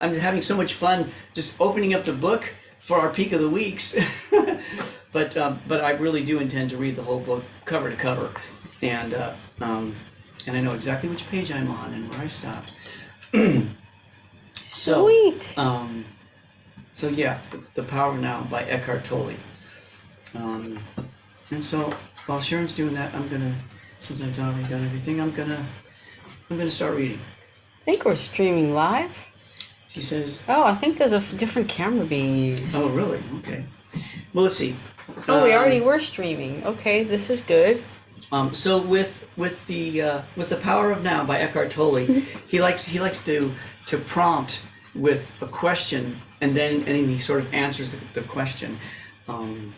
I'm having so much fun just opening up the book for our peak of the weeks. But I really do intend to read the whole book cover to cover, and I know exactly which page I'm on and where I stopped. Sweet. So yeah, the Power Now by Eckhart Tolle. And so while Sharon's doing that, since I've already done everything, I'm gonna start reading. I think we're streaming live. She says. Oh, I think there's a different camera being used. Oh, really? Okay. Well, let's see. Oh, we already were streaming. Okay, this is good. So with the Power of Now by Eckhart Tolle, he likes to prompt with a question, and then he sort of answers the question. And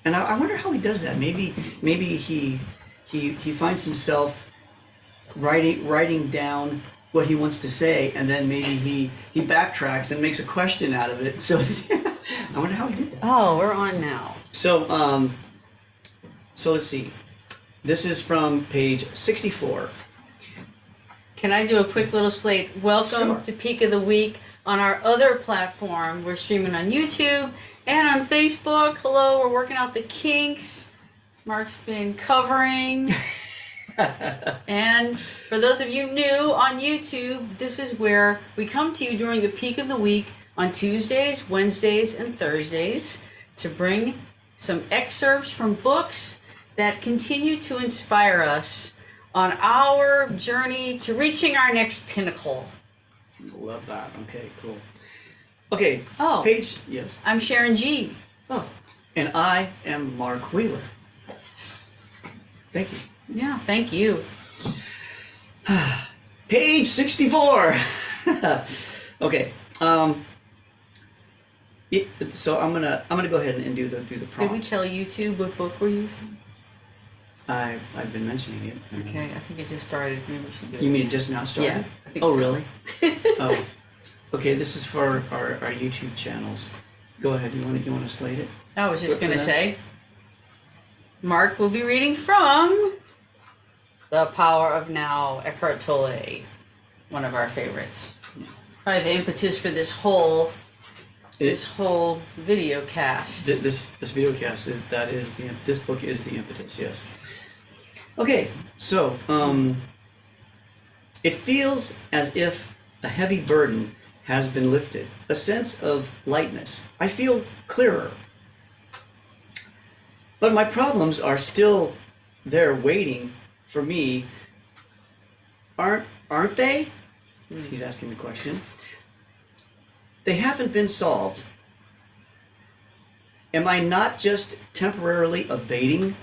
I wonder how he does that. Maybe he finds himself writing down what he wants to say, and then maybe he backtracks and makes a question out of it. So I wonder how he did that. Oh, we're on now. So let's see. This is from page 64. Can I do a quick little slate? Welcome Sure. to Peak of the Week on our other platform. We're streaming on YouTube and on Facebook. Hello, we're working out the kinks. Mark's been covering. And for those of you new on YouTube, this is where we come to you during the peak of the week on Tuesdays, Wednesdays, and Thursdays to bring some excerpts from books that continue to inspire us on our journey to reaching our next pinnacle. Love that. Okay, cool. Okay, Oh. page, yes. I'm Sharon G. Oh, and I am Mark Wheeler. Thank you. Yeah, thank you. Page 64. Okay. So I'm gonna go ahead and do the prompt. Did we tell YouTube what book we're using? I've been mentioning it. Okay, I think it just started. Maybe we should do it. You mean it just now started? Yeah, I think Oh, so. really? Oh. Okay, this is for our YouTube channels. Go ahead. You want to slate it? I was just For going to that? say, Mark will be reading from The Power of Now, Eckhart Tolle, one of our favorites. Probably the impetus for this whole video cast. This video cast, this book is the impetus, yes. Okay, so it feels as if a heavy burden has been lifted, a sense of lightness. I feel clearer. But my problems are still there waiting for me. Aren't they? He's asking the question. They haven't been solved. Am I not just temporarily evading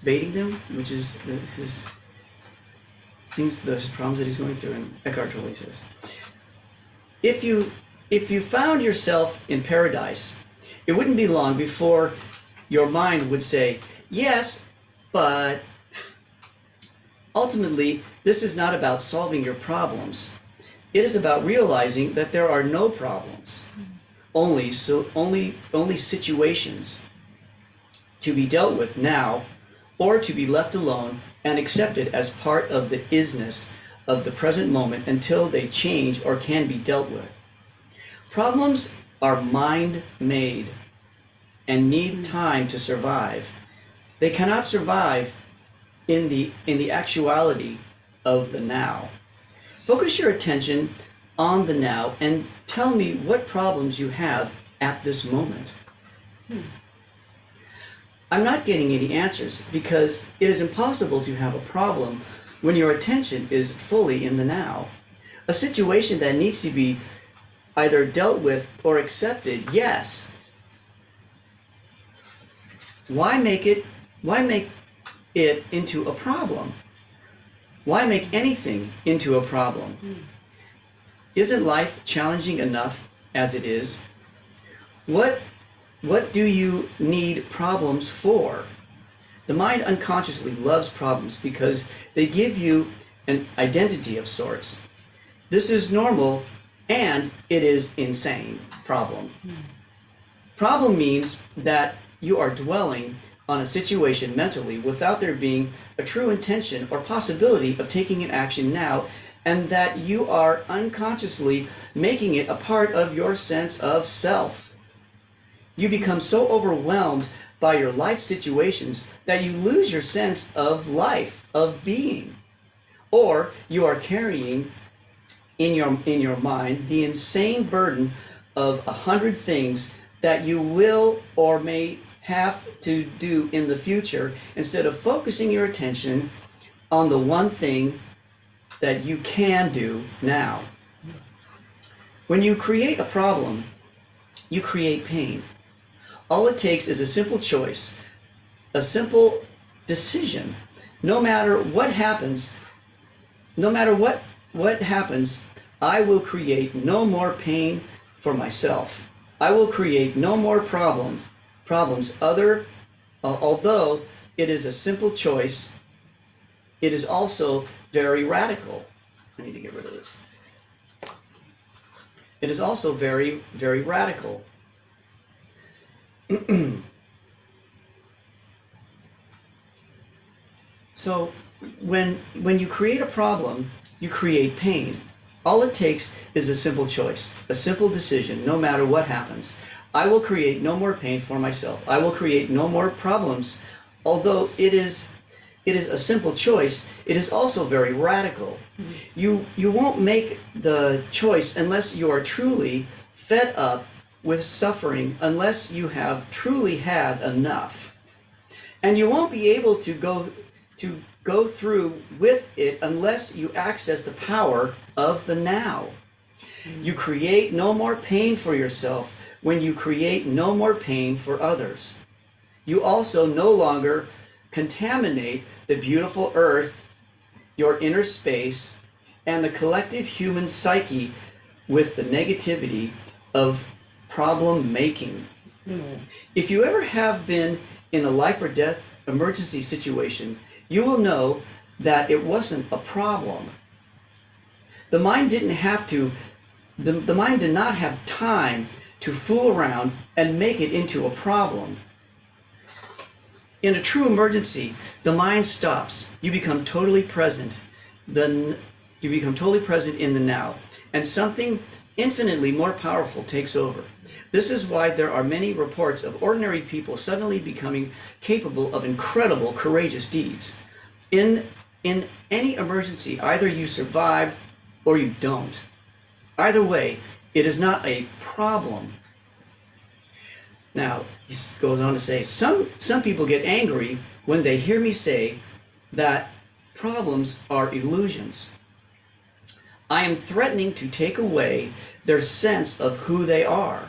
them, which is his problems that he's going through? And Eckhart Tolle says, if you found yourself in paradise, it wouldn't be long before your mind would say, yes, but ultimately, this is not about solving your problems. It is about realizing that there are no problems, only situations to be dealt with now, or to be left alone and accepted as part of the isness of the present moment until they change or can be dealt with. Problems are mind-made and need time to survive. They cannot survive in the actuality of the now. Focus your attention on the now and tell me what problems you have at this moment. I'm not getting any answers because it is impossible to have a problem when your attention is fully in the now. A situation that needs to be either dealt with or accepted, yes. Why make it into a problem? Why make anything into a problem? Isn't life challenging enough as it is? What do you need problems for? The mind unconsciously loves problems because they give you an identity of sorts. This is normal and it is insane. Problem. Problem means that you are dwelling on a situation mentally without there being a true intention or possibility of taking an action now and that you are unconsciously making it a part of your sense of self. You become so overwhelmed by your life situations that you lose your sense of life, of being. Or you are carrying in your mind the insane burden of 100 things that you will or may have to do in the future, instead of focusing your attention on the one thing that you can do now. When you create a problem, you create pain. All it takes is a simple choice, a simple decision. No matter what happens, I will create no more pain for myself. I will create no more problems. Although it is a simple choice, it is also very radical. I need to get rid of this. It is also very, very radical. So when you create a problem, you create pain. All it takes is a simple choice, a simple decision, no matter what happens. I will create no more pain for myself. I will create no more problems. Although it is a simple choice, it is also very radical. You won't make the choice unless you are truly fed up with suffering, unless you have truly had enough. And you won't be able to go through with it unless you access the power of the now. You create no more pain for yourself when you create no more pain for others. You also no longer contaminate the beautiful earth, your inner space, and the collective human psyche with the negativity of problem making. If you ever have been in a life or death emergency situation, you will know that it wasn't a problem. The mind did not have time to fool around and make it into a problem. In a true emergency, the mind stops. You become totally present. You become totally present in the now, and something infinitely more powerful takes over. This is why there are many reports of ordinary people suddenly becoming capable of incredible, courageous deeds. In any emergency, either you survive or you don't. Either way, it is not a problem. Now, he goes on to say, some people get angry when they hear me say that problems are illusions. I am threatening to take away their sense of who they are.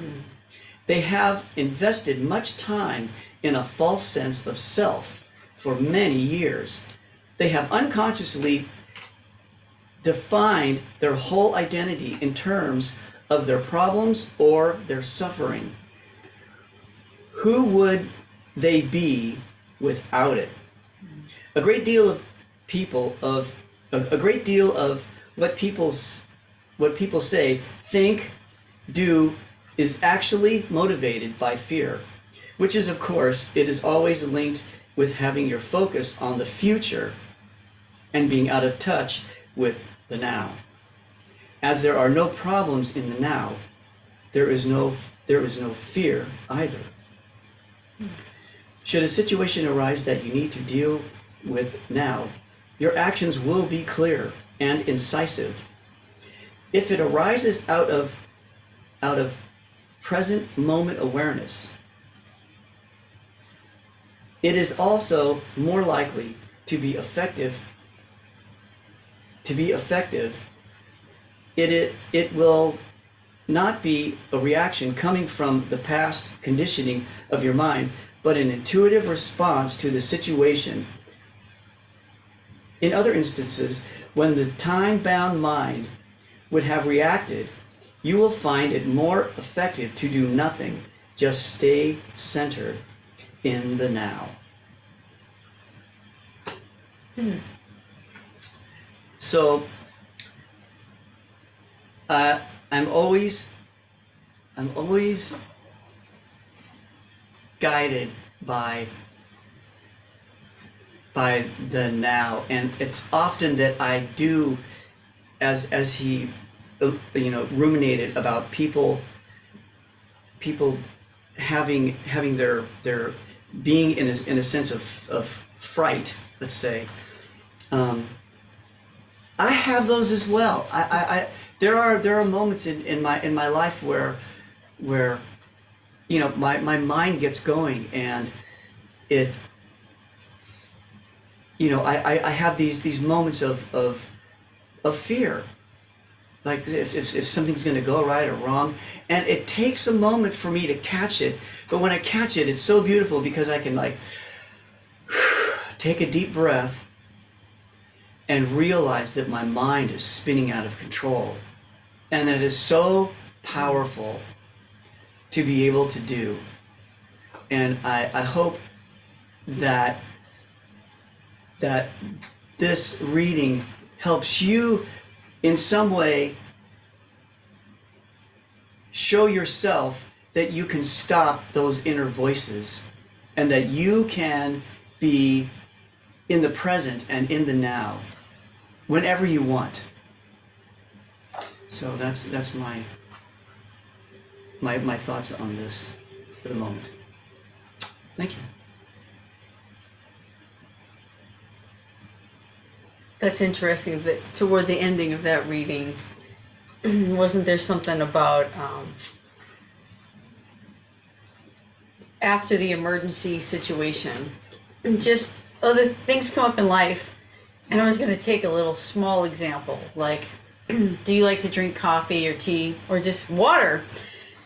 They have invested much time in a false sense of self for many years. They have unconsciously defined their whole identity in terms of their problems or their suffering. Who would they be without it? A great deal of what people say, think, do, is actually motivated by fear, which is, of course, it is always linked with having your focus on the future and being out of touch with the now. As there are no problems in the now, there is no fear either. Should a situation arise that you need to deal with now, your actions will be clear and incisive. If it arises out of present moment awareness, it is also more likely to be effective. It will not be a reaction coming from the past conditioning of your mind, but an intuitive response to the situation. In other instances, when the time-bound mind would have reacted, you will find it more effective to do nothing, just stay centered in the now. So, I'm always guided by the now, and it's often that I do as he ruminated about people having their being in a sense of fright, let's say. I have those as well. There are moments in my life where my mind gets going, and it I have these moments of fear, like if something's going to go right or wrong, and it takes a moment for me to catch it. But when I catch it, it's so beautiful because I can like take a deep breath and realize that my mind is spinning out of control, and that it is so powerful to be able to do. And I hope that this reading helps you in some way show yourself that you can stop those inner voices, and that you can be in the present and in the now whenever you want. So that's my thoughts on this for the moment. Thank you. That's interesting that toward the ending of that reading, wasn't there something about after the emergency situation, just other things come up in life, and I was going to take a little small example, like, do you like to drink coffee or tea or just water?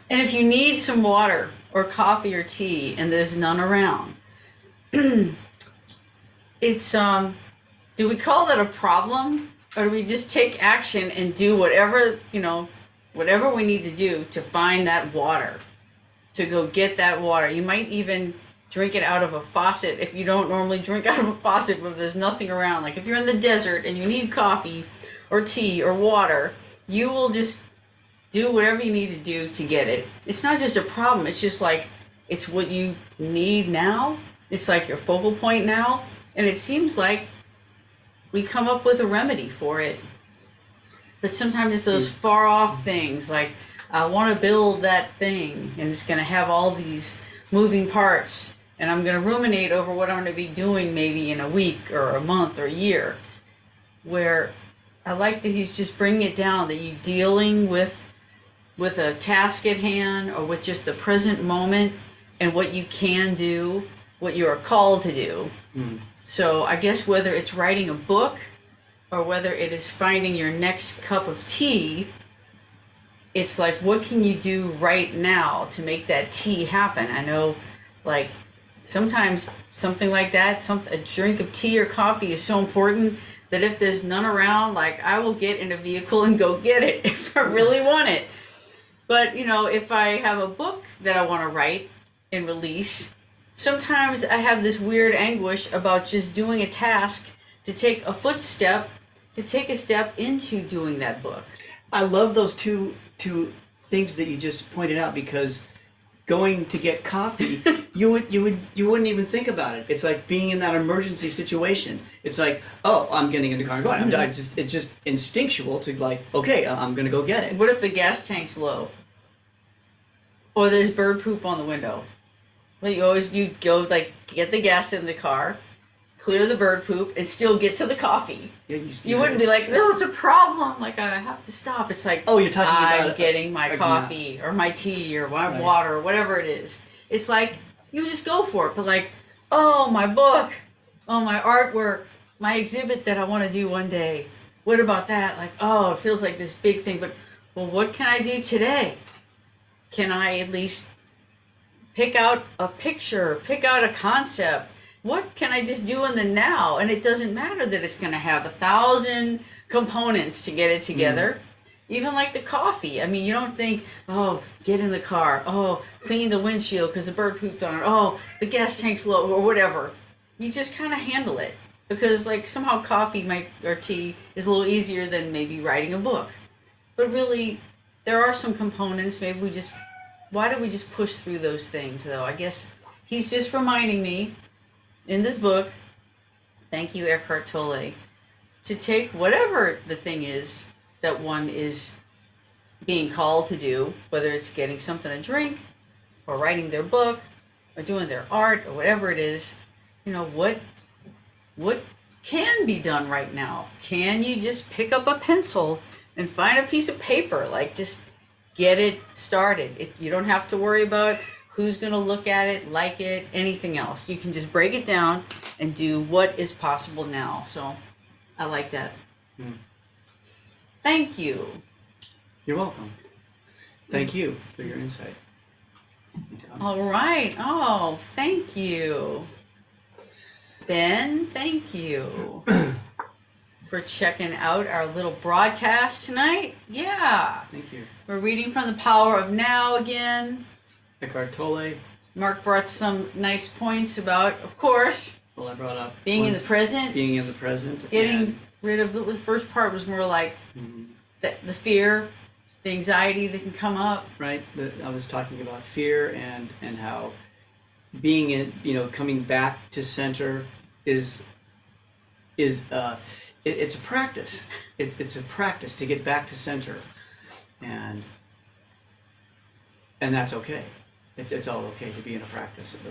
And if you need some water or coffee or tea and there's none around, it's do we call that a problem, or do we just take action and do whatever we need to do to find that water, to go get that water? You might even drink it out of a faucet if you don't normally drink out of a faucet, but if there's nothing around. Like if you're in the desert and you need coffee or tea or water, you will just do whatever you need to do to get it. It's not just a problem, it's just like, it's what you need now. It's like your focal point now. And it seems like we come up with a remedy for it. But sometimes it's those far off things, like I want to build that thing, and it's going to have all these moving parts, and I'm going to ruminate over what I'm going to be doing maybe in a week or a month or a year. Where I like that he's just bringing it down, that you're dealing with a task at hand, or with just the present moment and what you can do, what you are called to do. So I guess whether it's writing a book or whether it is finding your next cup of tea, it's like, what can you do right now to make that tea happen? I know, like, sometimes something like that, a drink of tea or coffee is so important that if there's none around, like, I will get in a vehicle and go get it if I really want it. But, if I have a book that I want to write and release, sometimes I have this weird anguish about just doing a task, to take a step into doing that book. I love those two things that you just pointed out, because going to get coffee, you wouldn't even think about it. It's like being in that emergency situation. It's like, oh, I'm getting in the car and going. It's just instinctual to like, okay, I'm gonna go get it. What if the gas tank's low? Or there's bird poop on the window? Well, you go like get the gas in the car, clear the bird poop, and still get to the coffee. Yeah, you wouldn't be like, there's a problem, like I have to stop. It's like, oh, you're talking about I'm getting my coffee or my tea or my water or whatever it is. It's like, you just go for it. But like, oh, my book, oh, my artwork, my exhibit that I want to do one day. What about that? Like, oh, it feels like this big thing. But, well, what can I do today? Can I at least pick out a picture, pick out a concept? What can I just do in the now? And it doesn't matter that it's going to have 1,000 components to get it together. Even like the coffee. I mean, you don't think, oh, get in the car. Oh, clean the windshield because the bird pooped on it. Oh, the gas tank's low or whatever. You just kind of handle it. Because like somehow coffee or tea is a little easier than maybe writing a book. But really, there are some components. Why do we just push through those things though? I guess he's just reminding me in this book, thank you Eckhart Tolle, to take whatever the thing is that one is being called to do, whether it's getting something to drink or writing their book or doing their art or whatever it is, what can be done right now? Can you just pick up a pencil and find a piece of paper? Like, just get it started. You don't have to worry about who's going to look at it, like it, anything else. You can just break it down and do what is possible now. So I like that. Thank you. You're welcome. Thank you for your insight. All right. Oh, thank you. Ben, thank you for checking out our little broadcast tonight. Yeah. Thank you. We're reading from The Power of Now again. Eckhart Tolle. Mark brought some nice points about, of course, Well, I brought up being in the present. Being in the present. Getting rid of the first part was more like the fear, the anxiety that can come up. Right. I was talking about fear and how being in, coming back to center is it's a practice. It's a practice to get back to center, and that's okay. It's all okay to be in a practice of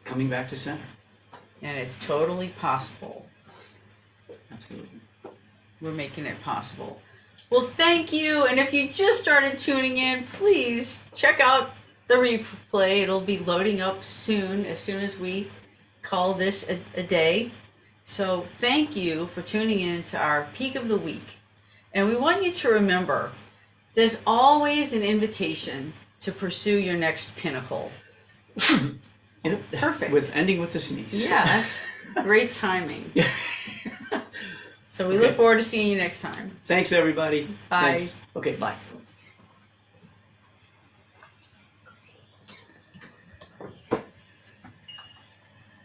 coming back to center. And it's totally possible. Absolutely. We're making it possible. Well, thank you. And if you just started tuning in, please check out the replay. It'll be loading up soon as we call this a day. So thank you for tuning in to our Peak of the Week. And we want you to remember, there's always an invitation to pursue your next pinnacle. Yep. Perfect. Ending with the sneeze. Yeah, that's great timing. So we look forward to seeing you next time. Thanks, everybody. Bye. Thanks. Okay, bye.